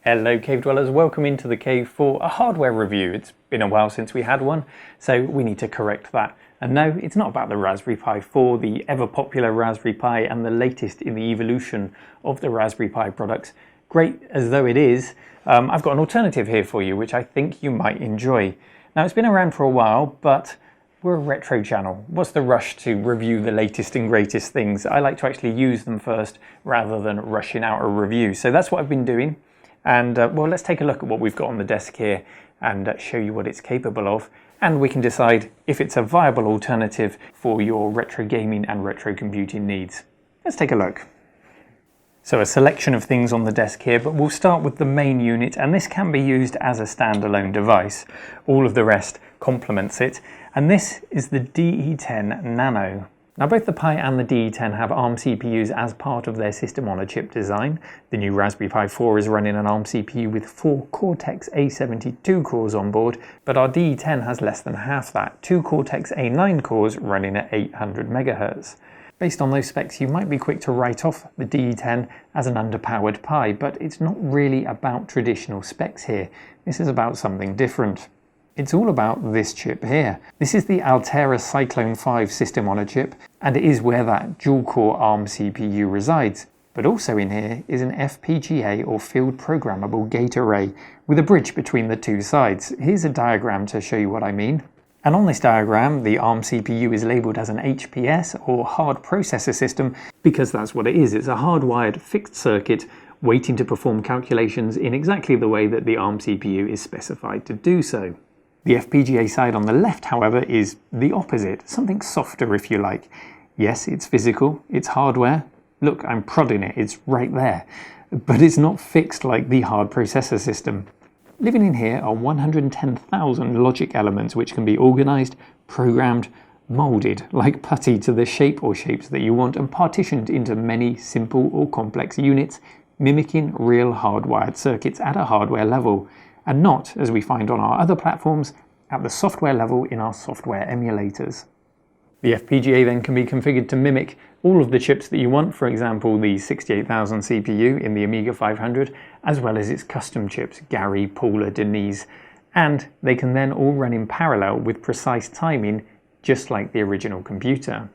Hello Cave Dwellers, welcome into the cave for a hardware review. It's been a while since we had one, so we need to correct that. And no, it's not about the Raspberry Pi 4, the ever popular Raspberry Pi and the latest in the evolution of the Raspberry Pi products. Great as though it is, I've got an alternative here for you which I think you might enjoy. Now it's been around for a while, but we're a retro channel. What's the rush to review the latest and greatest things? I like to actually use them first rather than rushing out a review. So that's what I've been doing. And well, let's take a look at what we've got on the desk here and show you what it's capable of. And we can decide if it's a viable alternative for your retro gaming and retro computing needs. Let's take a look. So a selection of things on the desk here, but we'll start with the main unit, and this can be used as a standalone device. All of the rest complements it, and this is the DE-10 Nano. Now both the Pi and the DE-10 have ARM CPUs as part of their system-on-a-chip design. The new Raspberry Pi 4 is running an ARM CPU with 4 Cortex-A72 cores on board, but our DE-10 has less than half that, 2 Cortex-A9 cores running at 800 MHz. Based on those specs, you might be quick to write off the DE-10 as an underpowered Pi, but it's not really about traditional specs here. This is about something different. It's all about this chip here. This is the Altera Cyclone 5 system on a chip, and it is where that dual-core ARM CPU resides. But also in here is an FPGA or field programmable gate array with a bridge between the two sides. Here's a diagram to show you what I mean. And on this diagram, the ARM CPU is labelled as an HPS or hard processor system because that's what it is. It's a hardwired fixed circuit waiting to perform calculations in exactly the way that the ARM CPU is specified to do so. The FPGA side on the left, however, is the opposite, something softer if you like. Yes, it's physical, it's hardware. Look, I'm prodding it, it's right there. But it's not fixed like the hard processor system. Living in here are 110,000 logic elements which can be organised, programmed, moulded like putty to the shape or shapes that you want and partitioned into many simple or complex units, mimicking real hardwired circuits at a hardware level, and not, as we find on our other platforms, at the software level in our software emulators. The FPGA then can be configured to mimic all of the chips that you want, for example the 68,000 CPU in the Amiga 500, as well as its custom chips, Gary, Paula, Denise, and they can then all run in parallel with precise timing, just like the original computer.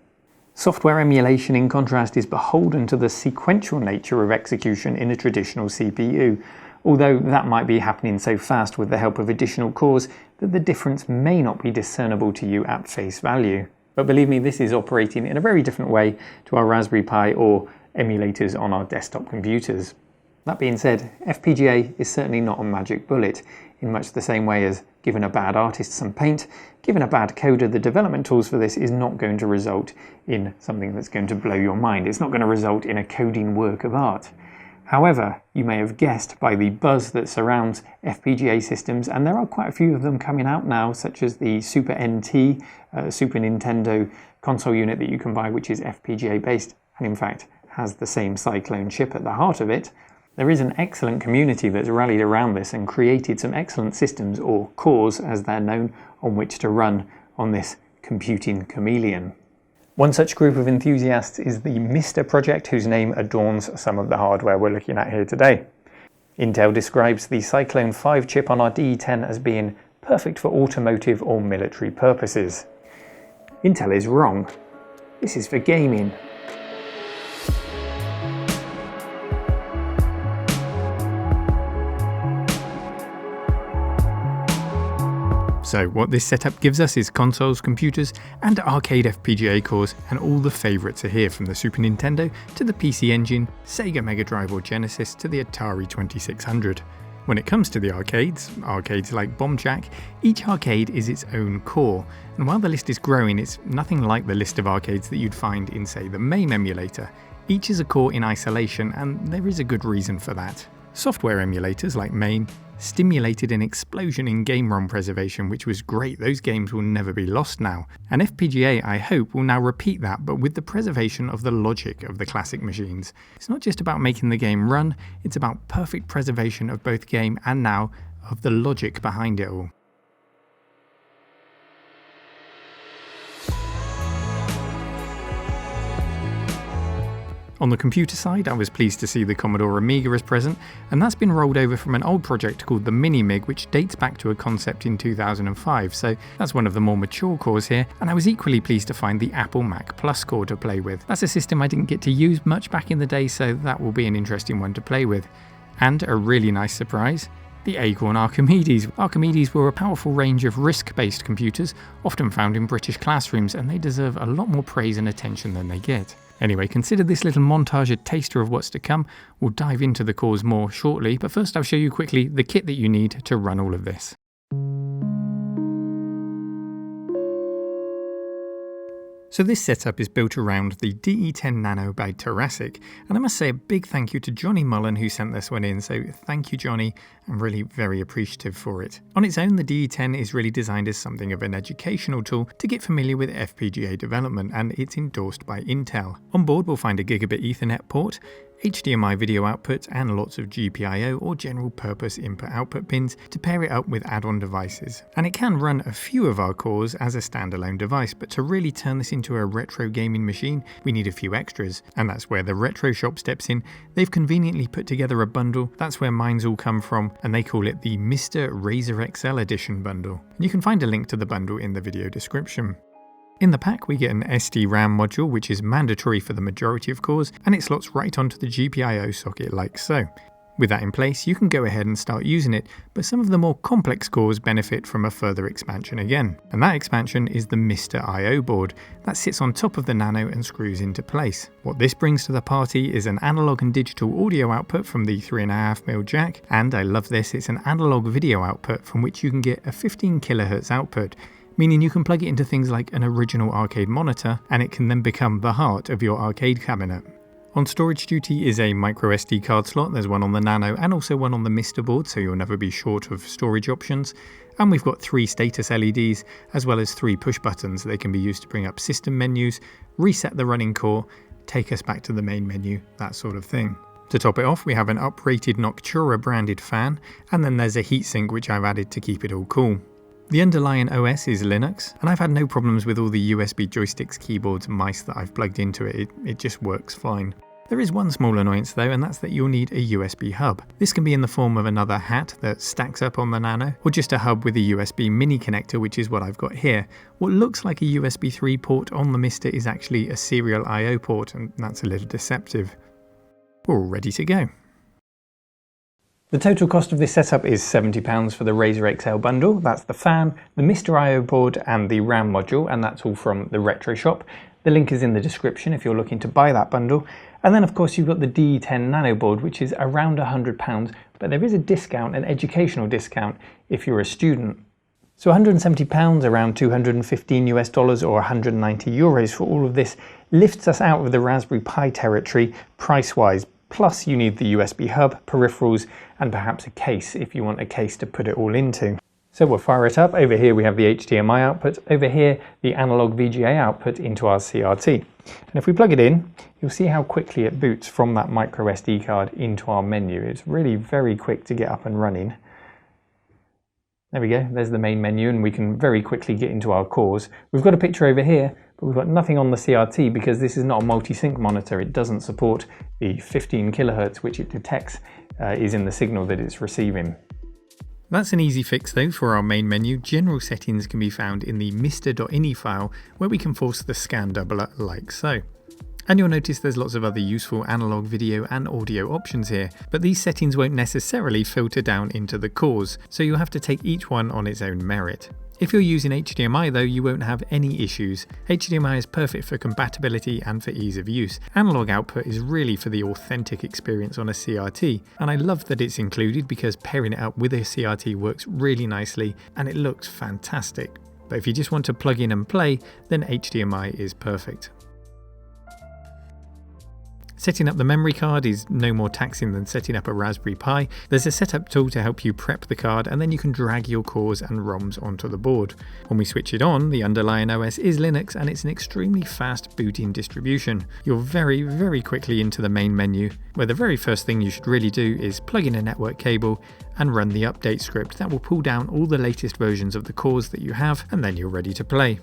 Software emulation, in contrast, is beholden to the sequential nature of execution in a traditional CPU, although that might be happening so fast with the help of additional cores that the difference may not be discernible to you at face value. But believe me, this is operating in a very different way to our Raspberry Pi or emulators on our desktop computers. That being said, FPGA is certainly not a magic bullet, in much the same way as given a bad artist some paint, given a bad coder, the development tools for this is not going to result in something that's going to blow your mind. It's not going to result in a coding work of art. However, you may have guessed by the buzz that surrounds FPGA systems, and there are quite a few of them coming out now, such as the Super NT, Super Nintendo console unit that you can buy, which is FPGA based, and in fact has the same Cyclone chip at the heart of it. There is an excellent community that's rallied around this and created some excellent systems, or cores as they're known, on which to run on this computing chameleon. One such group of enthusiasts is the MiSTer project, whose name adorns some of the hardware we're looking at here today. Intel describes the Cyclone 5 chip on our DE-10 as being perfect for automotive or military purposes. Intel is wrong. This is for gaming. So what this setup gives us is consoles, computers and arcade FPGA cores, and all the favourites are here, from the Super Nintendo to the PC Engine, Sega Mega Drive or Genesis to the Atari 2600. When it comes to the arcades like Bomb Jack, each arcade is its own core, and while the list is growing, it's nothing like the list of arcades that you'd find in, say, the MAME emulator. Each is a core in isolation, and there is a good reason for that. Software emulators like MAME stimulated an explosion in game ROM preservation, which was great. Those games will never be lost now. And FPGA, I hope, will now repeat that, but with the preservation of the logic of the classic machines. It's not just about making the game run, it's about perfect preservation of both game and now of the logic behind it all. On the computer side, I was pleased to see the Commodore Amiga is present, and that's been rolled over from an old project called the Mini-MiG, which dates back to a concept in 2005, so that's one of the more mature cores here, and I was equally pleased to find the Apple Mac Plus core to play with. That's a system I didn't get to use much back in the day, so that will be an interesting one to play with. And a really nice surprise, the Acorn Archimedes. Archimedes were a powerful range of RISC-based computers, often found in British classrooms, and they deserve a lot more praise and attention than they get. Anyway, consider this little montage a taster of what's to come. We'll dive into the cores more shortly, but first I'll show you quickly the kit that you need to run all of this. So this setup is built around the DE-10 Nano by Thoracic, and I must say a big thank you to Johnny Mullen who sent this one in, so thank you Johnny, I'm really very appreciative for it. On its own, the DE-10 is really designed as something of an educational tool to get familiar with FPGA development, and it's endorsed by Intel. On board we'll find a gigabit Ethernet port, HDMI video output and lots of GPIO or general purpose input-output pins to pair it up with add-on devices. And it can run a few of our cores as a standalone device, but to really turn this into a retro gaming machine we need a few extras, and that's where the Retro Shop steps in. They've conveniently put together a bundle, that's where mine's all come from, and they call it the MiSTer Razer XL Edition bundle. You can find a link to the bundle in the video description. In the pack we get an SD RAM module, which is mandatory for the majority of cores, and it slots right onto the GPIO socket like so. With that in place, you can go ahead and start using it, but some of the more complex cores benefit from a further expansion again. And that expansion is the MiSTer I/O board that sits on top of the Nano and screws into place. What this brings to the party is an analog and digital audio output from the 3.5mm jack, and I love this, it's an analog video output from which you can get a 15 kHz output, meaning you can plug it into things like an original arcade monitor, and it can then become the heart of your arcade cabinet. On storage duty is a micro SD card slot. There's one on the Nano and also one on the MiSTer board, so you'll never be short of storage options. And we've got 3 status LEDs as well as 3 push buttons. They can be used to bring up system menus, reset the running core, take us back to the main menu, that sort of thing. To top it off, we have an uprated Noctura branded fan, and then there's a heatsink which I've added to keep it all cool. The underlying OS is Linux, and I've had no problems with all the USB joysticks, keyboards and mice that I've plugged into it. It just works fine. There is one small annoyance though, and that's that you'll need a USB hub. This can be in the form of another hat that stacks up on the Nano, or just a hub with a USB mini connector, which is what I've got here. What looks like a USB 3 port on the MiSTer is actually a serial I/O port, and that's a little deceptive. We're all ready to go. The total cost of this setup is £70 for the Razer XL bundle. That's the fan, the MiSTer I/O board and the RAM module, and that's all from the Retro Shop. The link is in the description if you're looking to buy that bundle. And then of course you've got the DE-10 Nano board, which is around £100, but there is a discount, an educational discount if you're a student. So £170, around $215 or 190 euros for all of this, lifts us out of the Raspberry Pi territory price-wise. Plus you need the USB hub, peripherals and perhaps a case if you want a case to put it all into. So we'll fire it up. Over here we have the HDMI output, over here the analog VGA output into our CRT. And if we plug it in, you'll see how quickly it boots from that micro SD card into our menu. It's really very quick to get up and running. There we go, there's the main menu, and we can very quickly get into our cores. We've got a picture over here, but we've got nothing on the CRT because this is not a multi-sync monitor. It doesn't support the 15 kHz which it detects is in the signal that it's receiving. That's an easy fix though for our main menu. General settings can be found in the MiSTer.ini file, where we can force the scan doubler like so. And you'll notice there's lots of other useful analog video and audio options here, but these settings won't necessarily filter down into the cores, so you'll have to take each one on its own merit. If you're using HDMI though, you won't have any issues. HDMI is perfect for compatibility and for ease of use. Analog output is really for the authentic experience on a CRT, and I love that it's included because pairing it up with a CRT works really nicely and it looks fantastic. But if you just want to plug in and play, then HDMI is perfect. Setting up the memory card is no more taxing than setting up a Raspberry Pi. There's a setup tool to help you prep the card, and then you can drag your cores and ROMs onto the board. When we switch it on, the underlying OS is Linux and it's an extremely fast booting distribution. You're very quickly into the main menu, where the very first thing you should really do is plug in a network cable and run the update script that will pull down all the latest versions of the cores that you have, and then you're ready to play.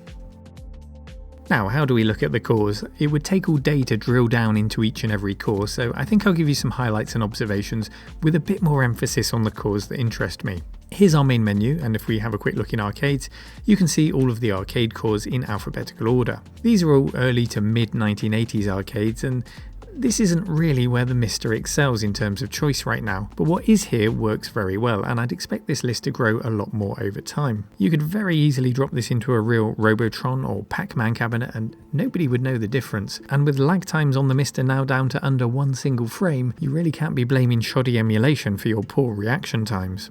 Now, how do we look at the cores? It would take all day to drill down into each and every core, so I think I'll give you some highlights and observations with a bit more emphasis on the cores that interest me. Here's our main menu, and if we have a quick look in arcades, you can see all of the arcade cores in alphabetical order. These are all early to mid 1980s arcades, and this isn't really where the MiSTer excels in terms of choice right now, but what is here works very well, and I'd expect this list to grow a lot more over time. You could very easily drop this into a real Robotron or Pac-Man cabinet and nobody would know the difference, and with lag times on the MiSTer now down to under one single frame, you really can't be blaming shoddy emulation for your poor reaction times.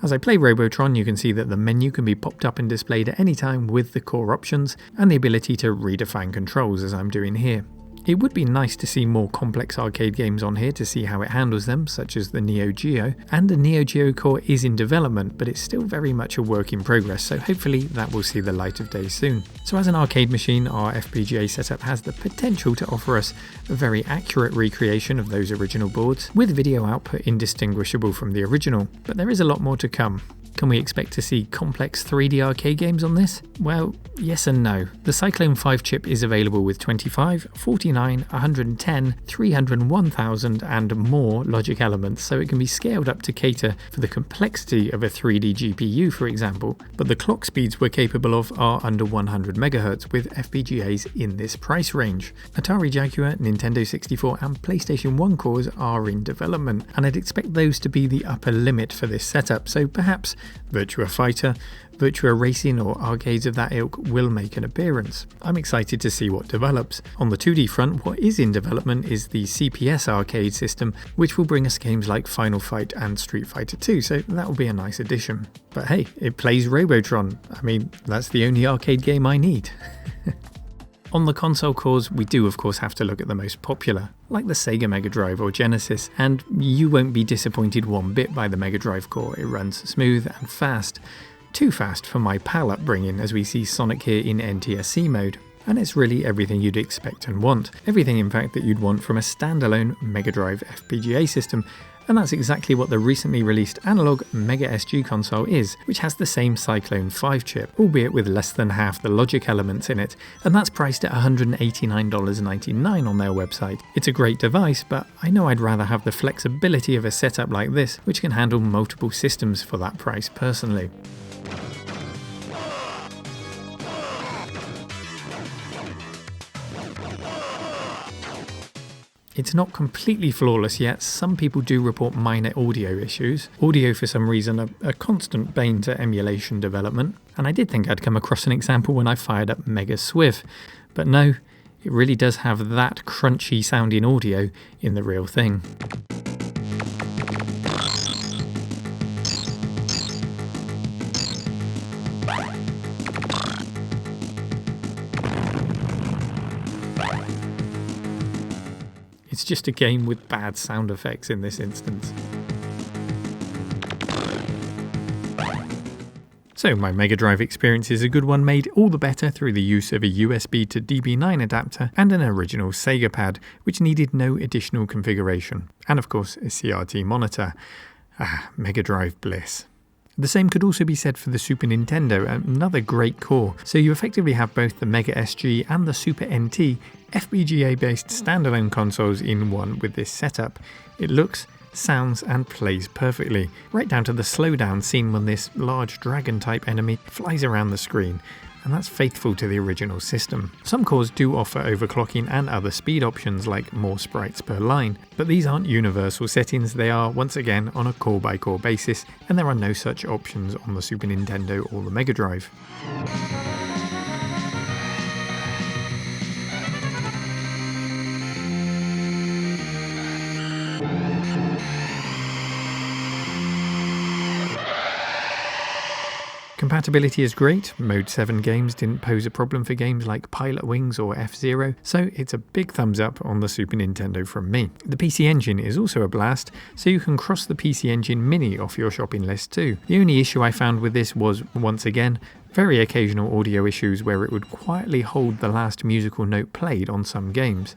As I play Robotron, you can see that the menu can be popped up and displayed at any time with the core options and the ability to redefine controls as I'm doing here. It would be nice to see more complex arcade games on here to see how it handles them, such as the Neo Geo, and the Neo Geo core is in development, but it's still very much a work in progress, so hopefully that will see the light of day soon. So as an arcade machine, our FPGA setup has the potential to offer us a very accurate recreation of those original boards, with video output indistinguishable from the original, but there is a lot more to come. Can we expect to see complex 3D arcade games on this? Well, yes and no. The Cyclone 5 chip is available with 25, 49, 110, 300, 1000 and more logic elements, so it can be scaled up to cater for the complexity of a 3D GPU, for example, but the clock speeds we're capable of are under 100 MHz with FPGAs in this price range. Atari Jaguar, Nintendo 64 and PlayStation 1 cores are in development, and I'd expect those to be the upper limit for this setup, so perhaps Virtua Fighter, Virtua Racing or arcades of that ilk will make an appearance. I'm excited to see what develops. On the 2D front, what is in development is the CPS arcade system, which will bring us games like Final Fight and Street Fighter 2, so that will be a nice addition. But hey, it plays Robotron. I mean, that's the only arcade game I need. On the console cores, we do of course have to look at the most popular, like the Sega Mega Drive or Genesis, and you won't be disappointed one bit by the Mega Drive core. It runs smooth and fast. Too fast for my PAL upbringing, as we see Sonic here in NTSC mode. And it's really everything you'd expect and want. Everything in fact that you'd want from a standalone Mega Drive FPGA system. And that's exactly what the recently released analog Mega SG console is, which has the same Cyclone 5 chip, albeit with less than half the logic elements in it, and that's priced at $189.99 on their website. It's a great device, but I know I'd rather have the flexibility of a setup like this, which can handle multiple systems for that price personally. It's not completely flawless yet. Some people do report minor audio issues. Audio for some reason a constant bane to emulation development, and I did think I'd come across an example when I fired up Mega Swiv, but no, it really does have that crunchy sounding audio in the real thing. It's just a game with bad sound effects in this instance. So my Mega Drive experience is a good one, made all the better through the use of a USB to DB9 adapter and an original Sega pad, which needed no additional configuration, and of course a CRT monitor. Mega Drive bliss. The same could also be said for the Super Nintendo, another great core, so you effectively have both the Mega SG and the Super NT FPGA-based standalone consoles in one with this setup. It looks, sounds and plays perfectly, right down to the slowdown scene when this large dragon-type enemy flies around the screen, and that's faithful to the original system. Some cores do offer overclocking and other speed options like more sprites per line, but these aren't universal settings, they are once again on a core-by-core basis, and there are no such options on the Super Nintendo or the Mega Drive. Compatibility is great. Mode 7 games didn't pose a problem for games like Pilot Wings or F-Zero, so it's a big thumbs up on the Super Nintendo from me. The PC Engine is also a blast, so you can cross the PC Engine Mini off your shopping list too. The only issue I found with this was, once again, very occasional audio issues where it would quietly hold the last musical note played on some games.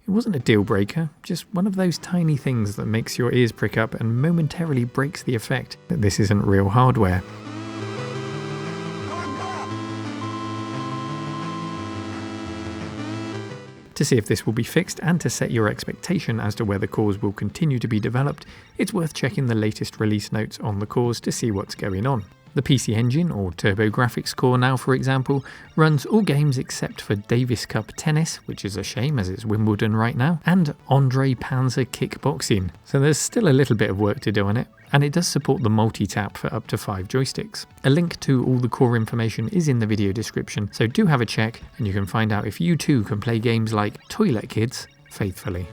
It wasn't a deal breaker, just one of those tiny things that makes your ears prick up and momentarily breaks the effect that this isn't real hardware. To see if this will be fixed and to set your expectation as to whether cores will continue to be developed, it's worth checking the latest release notes on the cores to see what's going on. The PC Engine, or TurboGrafx core now for example, runs all games except for Davis Cup Tennis, which is a shame as it's Wimbledon right now, and Andre Panzer Kickboxing, so there's still a little bit of work to do on it, and it does support the multi-tap for up to 5 joysticks. A link to all the core information is in the video description, so do have a check and you can find out if you too can play games like Toilet Kids faithfully.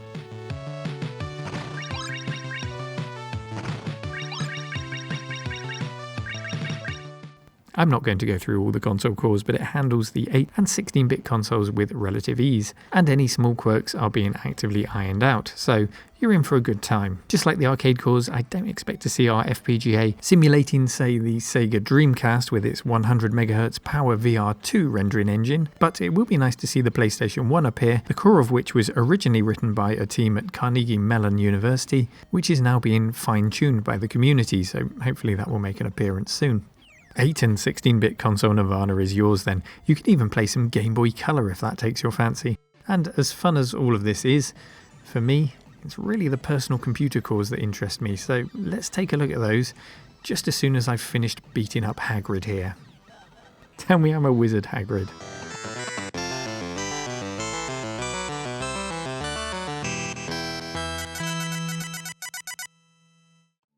I'm not going to go through all the console cores, but it handles the 8 and 16-bit consoles with relative ease, and any small quirks are being actively ironed out, so you're in for a good time. Just like the arcade cores, I don't expect to see our FPGA simulating, say, the Sega Dreamcast with its 100 MHz Power VR2 rendering engine, but it will be nice to see the PlayStation 1 appear, the core of which was originally written by a team at Carnegie Mellon University, which is now being fine-tuned by the community, so hopefully that will make an appearance soon. 8 and 16-bit console nirvana is yours then. You can even play some Game Boy Color if that takes your fancy. And as fun as all of this is, for me, it's really the personal computer cores that interest me, so let's take a look at those just as soon as I've finished beating up Hagrid here. Tell me I'm a wizard, Hagrid.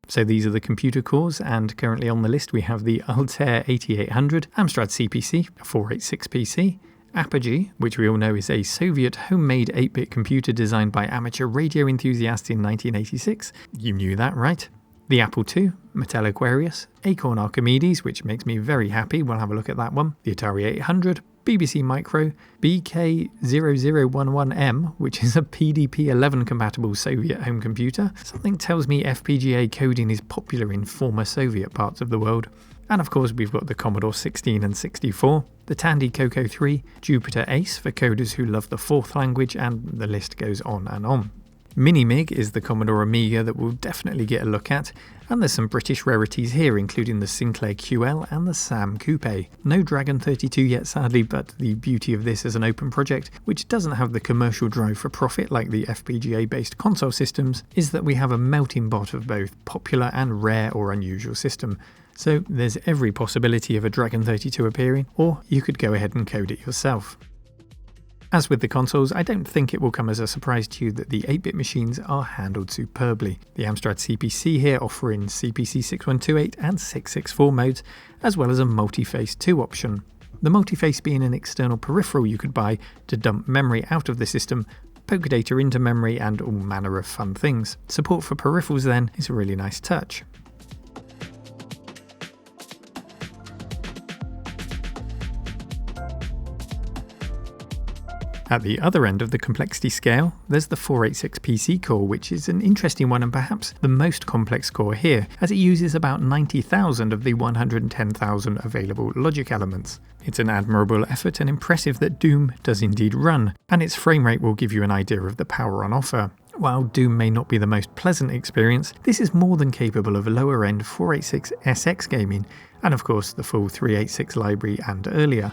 So these are the computer cores, and currently on the list we have the Altair 8800, Amstrad CPC, a 486 PC, Apogee, which we all know is a Soviet homemade 8-bit computer designed by amateur radio enthusiasts in 1986. You knew that, right? The Apple II, Mattel Aquarius, Acorn Archimedes, which makes me very happy, we'll have a look at that one, the Atari 800, BBC Micro, BK0011M, which is a PDP-11 compatible Soviet home computer. Something tells me FPGA coding is popular in former Soviet parts of the world. And of course we've got the Commodore 16 and 64, the Tandy Coco 3, Jupiter Ace for coders who love the fourth language, and the list goes on and on. Minimig is the Commodore Amiga that we'll definitely get a look at, and there's some British rarities here including the Sinclair QL and the Sam Coupe. No Dragon 32 yet sadly, but the beauty of this as an open project, which doesn't have the commercial drive for profit like the FPGA based console systems, is that we have a melting pot of both popular and rare or unusual system. So there's every possibility of a Dragon 32 appearing, or you could go ahead and code it yourself. As with the consoles, I don't think it will come as a surprise to you that the 8-bit machines are handled superbly. The Amstrad CPC here offering CPC 6128 and 664 modes, as well as a multi-face 2 option. The multi-face being an external peripheral you could buy to dump memory out of the system, poke data into memory, and all manner of fun things. Support for peripherals then is a really nice touch. At the other end of the complexity scale, there's the 486 PC core, which is an interesting one and perhaps the most complex core here, as it uses about 90,000 of the 110,000 available logic elements. It's an admirable effort and impressive that Doom does indeed run, and its frame rate will give you an idea of the power on offer. While Doom may not be the most pleasant experience, this is more than capable of lower end 486 SX gaming, and of course the full 386 library and earlier.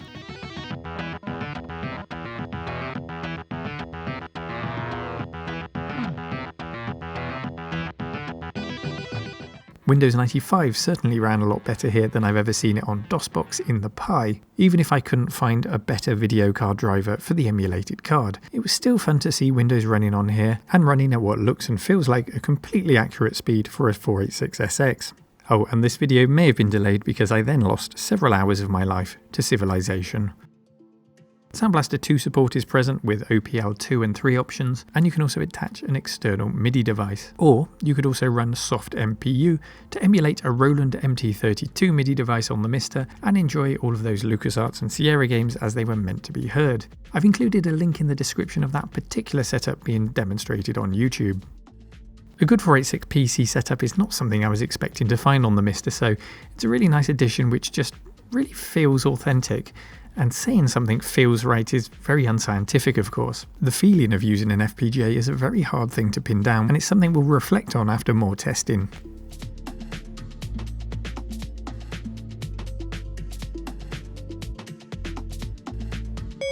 Windows 95 certainly ran a lot better here than I've ever seen it on DOSBox in the Pi, even if I couldn't find a better video card driver for the emulated card. It was still fun to see Windows running on here, and running at what looks and feels like a completely accurate speed for a 486SX. Oh, and this video may have been delayed because I then lost several hours of my life to Civilization. Sound Blaster 2 support is present with OPL 2 and 3 options, and you can also attach an external MIDI device. Or you could also run Soft MPU to emulate a Roland MT32 MIDI device on the MiSTer and enjoy all of those LucasArts and Sierra games as they were meant to be heard. I've included a link in the description of that particular setup being demonstrated on YouTube. A good 486 PC setup is not something I was expecting to find on the MiSTer, so it's a really nice addition which just really feels authentic. And saying something feels right is very unscientific, of course. The feeling of using an FPGA is a very hard thing to pin down, and it's something we'll reflect on after more testing.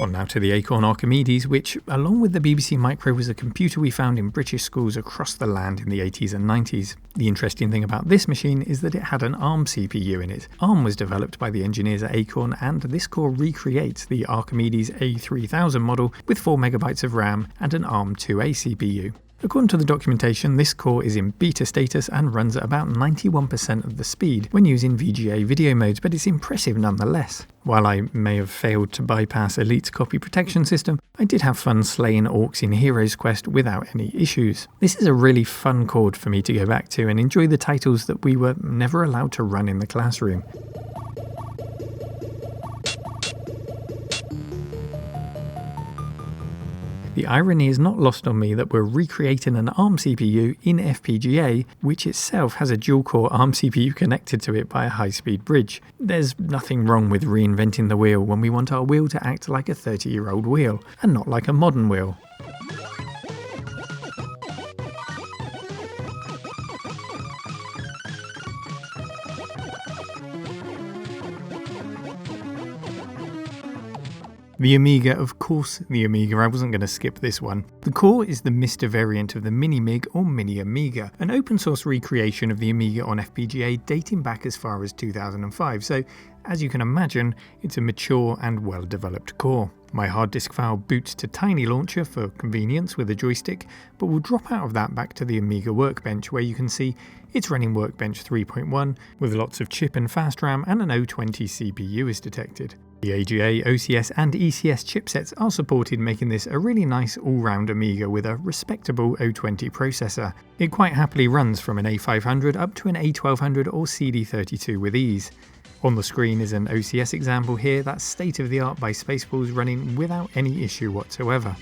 On now to the Acorn Archimedes, which, along with the BBC Micro, was a computer we found in British schools across the land in the 80s and 90s. The interesting thing about this machine is that it had an ARM CPU in it. ARM was developed by the engineers at Acorn, and this core recreates the Archimedes A3000 model with 4MB of RAM and an ARM 2A CPU. According to the documentation, this core is in beta status and runs at about 91% of the speed when using VGA video modes, but it's impressive nonetheless. While I may have failed to bypass Elite's copy protection system, I did have fun slaying orcs in Heroes Quest without any issues. This is a really fun cord for me to go back to and enjoy the titles that we were never allowed to run in the classroom. The irony is not lost on me that we're recreating an ARM CPU in FPGA, which itself has a dual-core ARM CPU connected to it by a high-speed bridge. There's nothing wrong with reinventing the wheel when we want our wheel to act like a 30-year-old wheel, and not like a modern wheel. The Amiga, of course the Amiga, I wasn't going to skip this one. The core is the MiSTer variant of the Mini-MiG or Mini Amiga, an open source recreation of the Amiga on FPGA dating back as far as 2005, so as you can imagine, it's a mature and well developed core. My hard disk file boots to Tiny Launcher for convenience with a joystick, but we'll drop out of that back to the Amiga Workbench, where you can see it's running Workbench 3.1 with lots of chip and fast RAM, and an O20 CPU is detected. The AGA, OCS and ECS chipsets are supported, making this a really nice all-round Amiga with a respectable O20 processor. It quite happily runs from an A500 up to an A1200 or CD32 with ease. On the screen is an OCS example here that's state-of-the-art by Spaceballs, running without any issue whatsoever.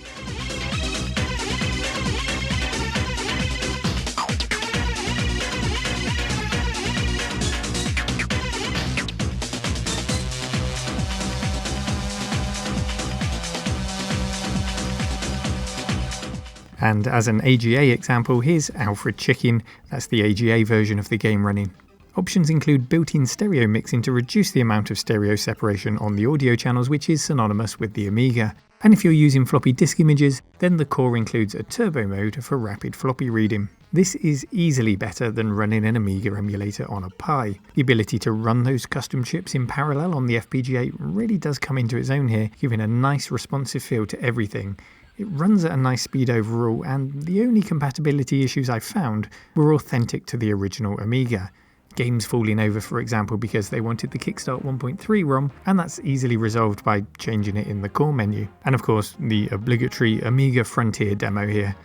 And as an AGA example, here's Alfred Chicken, that's the AGA version of the game running. Options include built-in stereo mixing to reduce the amount of stereo separation on the audio channels, which is synonymous with the Amiga. And if you're using floppy disk images, then the core includes a turbo mode for rapid floppy reading. This is easily better than running an Amiga emulator on a Pi. The ability to run those custom chips in parallel on the FPGA really does come into its own here, giving a nice responsive feel to everything. It runs at a nice speed overall, and the only compatibility issues I found were authentic to the original Amiga. Games falling over, for example, because they wanted the Kickstart 1.3 ROM, and that's easily resolved by changing it in the core menu. And of course, the obligatory Amiga Frontier demo here.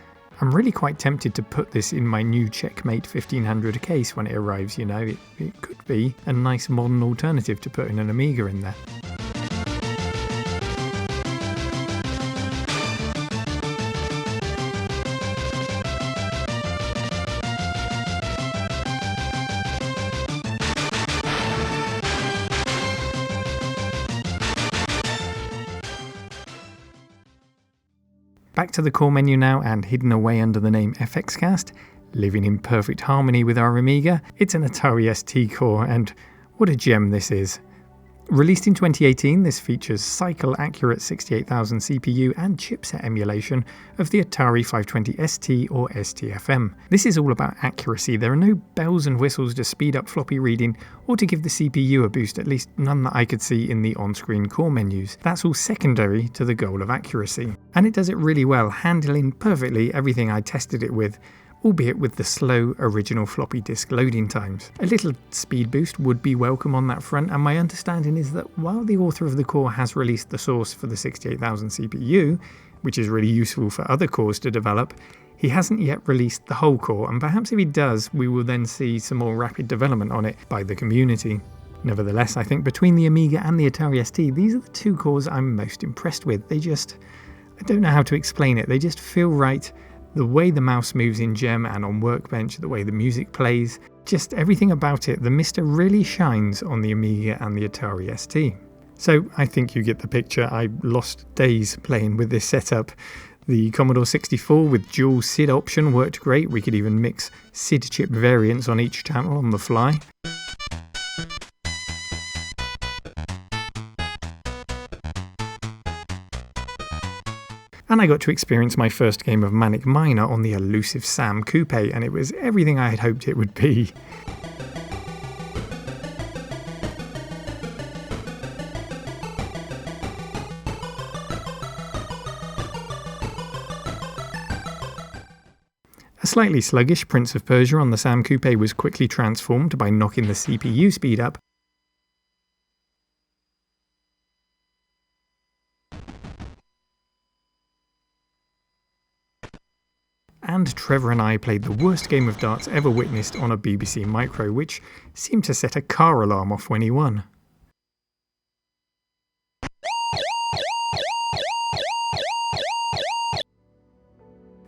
I'm really quite tempted to put this in my new Checkmate 1500 case when it arrives, you know. It could be a nice modern alternative to putting an Amiga in there. Back to the core menu now, and hidden away under the name FXCast, living in perfect harmony with our Amiga, it's an Atari ST core, and what a gem this is. Released in 2018, this features cycle-accurate 68,000 CPU and chipset emulation of the Atari 520 ST or STFM. This is all about accuracy. There are no bells and whistles to speed up floppy reading or to give the CPU a boost, at least none that I could see in the on-screen core menus. That's all secondary to the goal of accuracy. And it does it really well, handling perfectly everything I tested it with, albeit with the slow original floppy disk loading times. A little speed boost would be welcome on that front, and my understanding is that while the author of the core has released the source for the 68,000 CPU, which is really useful for other cores to develop, he hasn't yet released the whole core, and perhaps if he does, we will then see some more rapid development on it by the community. Nevertheless, I think between the Amiga and the Atari ST, these are the two cores I'm most impressed with. I don't know how to explain it, they just feel right. The way the mouse moves in Gem and on Workbench, the way the music plays, just everything about it, the MiSTer really shines on the Amiga and the Atari ST. So I think you get the picture. I lost days playing with this setup. The Commodore 64 with dual SID option worked great. We could even mix SID chip variants on each channel on the fly. And I got to experience my first game of Manic Miner on the elusive Sam Coupe, and it was everything I had hoped it would be. A slightly sluggish Prince of Persia on the Sam Coupe was quickly transformed by knocking the CPU speed up, and Trevor and I played the worst game of darts ever witnessed on a BBC Micro, which seemed to set a car alarm off when he won.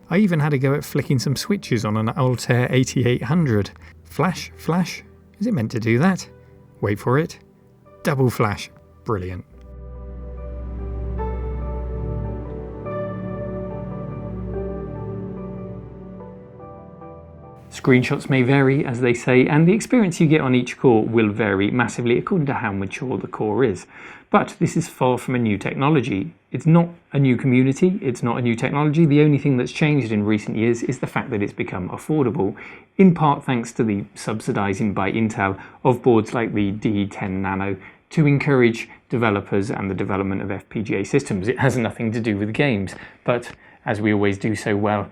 I even had a go at flicking some switches on an Altair 8800. Flash, flash, is it meant to do that? Wait for it. Double flash, brilliant. Screenshots may vary, as they say, and the experience you get on each core will vary massively according to how mature the core is. But this is far from a new technology. It's not a new community, it's not a new technology. The only thing that's changed in recent years is the fact that it's become affordable, in part thanks to the subsidizing by Intel of boards like the DE-10 Nano to encourage developers and the development of FPGA systems. It has nothing to do with games, but as we always do so well,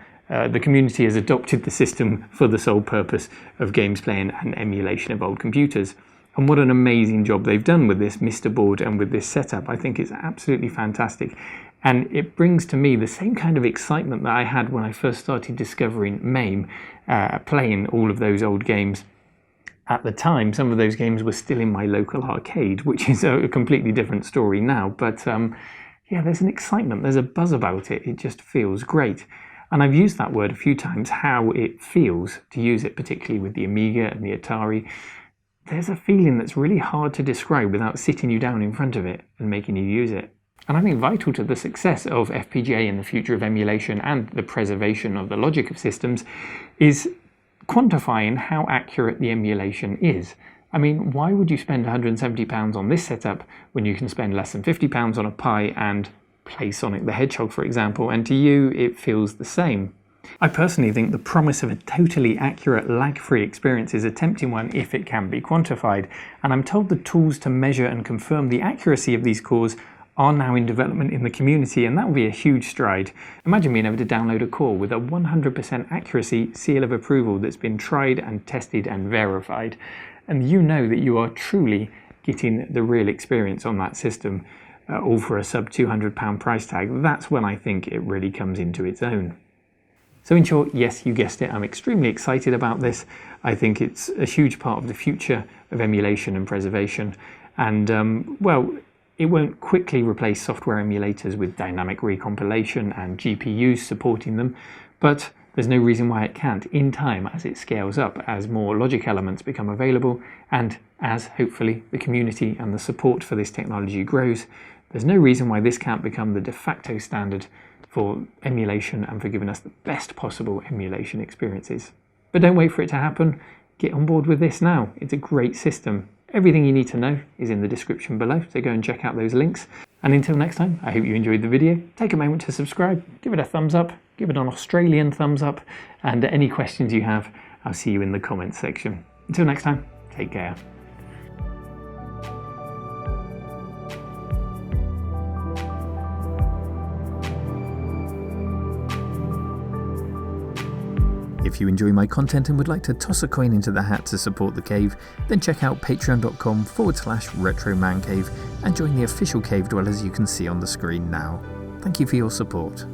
the community has adopted the system for the sole purpose of games playing and emulation of old computers. And what an amazing job they've done with this MiSTer board and with this setup. I think it's absolutely fantastic. And it brings to me the same kind of excitement that I had when I first started discovering MAME, playing all of those old games. At the time, some of those games were still in my local arcade, which is a completely different story now. But yeah, there's an excitement, there's a buzz about it. It just feels great. And I've used that word a few times, how it feels to use it, particularly with the Amiga and the Atari. There's a feeling that's really hard to describe without sitting you down in front of it and making you use it. And I think vital to the success of FPGA in the future of emulation and the preservation of the logic of systems is quantifying how accurate the emulation is. I mean, why would you spend £170 on this setup when you can spend less than £50 on a Pi and play Sonic the Hedgehog, for example, and to you it feels the same? I personally think the promise of a totally accurate, lag-free experience is a tempting one if it can be quantified, and I'm told the tools to measure and confirm the accuracy of these cores are now in development in the community, and that will be a huge stride. Imagine being able to download a core with a 100% accuracy seal of approval that's been tried and tested and verified, and you know that you are truly getting the real experience on that system. All for a sub £200 price tag. That's when I think it really comes into its own. So in short, yes, you guessed it, I'm extremely excited about this. I think it's a huge part of the future of emulation and preservation. And well, it won't quickly replace software emulators with dynamic recompilation and GPUs supporting them, but there's no reason why it can't in time as it scales up, as more logic elements become available, and as hopefully the community and the support for this technology grows. There's no reason why this can't become the de facto standard for emulation and for giving us the best possible emulation experiences. But don't wait for it to happen. Get on board with this now. It's a great system. Everything you need to know is in the description below, so go and check out those links. And until next time, I hope you enjoyed the video. Take a moment to subscribe, give it a thumbs up, give it an Australian thumbs up, and any questions you have, I'll see you in the comments section. Until next time, take care. If you enjoy my content and would like to toss a coin into the hat to support the cave, then check out patreon.com/retromancave and join the official cave dwellers you can see on the screen now. Thank you for your support.